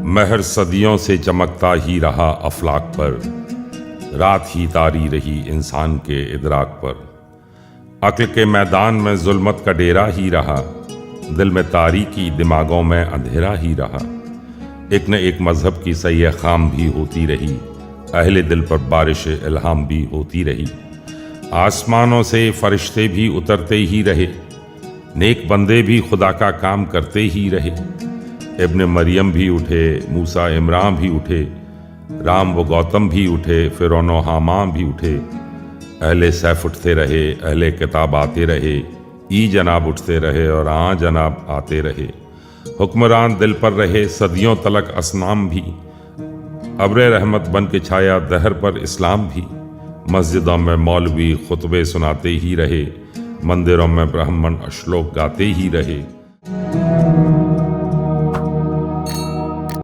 مہر صدیوں سے چمکتا ہی رہا افلاک پر، رات ہی تاری رہی انسان کے ادراک پر۔ عقل کے میدان میں ظلمت کا ڈیرا ہی رہا، دل میں تاریکی دماغوں میں اندھیرا ہی رہا۔ ایک نہ ایک مذہب کی سیہ خام بھی ہوتی رہی، اہل دل پر بارش الہام بھی ہوتی رہی۔ آسمانوں سے فرشتے بھی اترتے ہی رہے، نیک بندے بھی خدا کا کام کرتے ہی رہے۔ ابن مریم بھی اٹھے، موسیٰ عمران بھی اٹھے، رام و گوتم بھی اٹھے، فرعون و حامان بھی اٹھے۔ اہل سیف اٹھتے رہے، اہل کتاب آتے رہے، ای جناب اٹھتے رہے اور آ جناب آتے رہے۔ حکمران دل پر رہے صدیوں تلک اصنام بھی، ابر رحمت بن کے چھایا دہر پر اسلام بھی۔ مسجدوں میں مولوی خطبے سناتے ہی رہے، مندروں میں برہمن اشلوک گاتے ہی رہے۔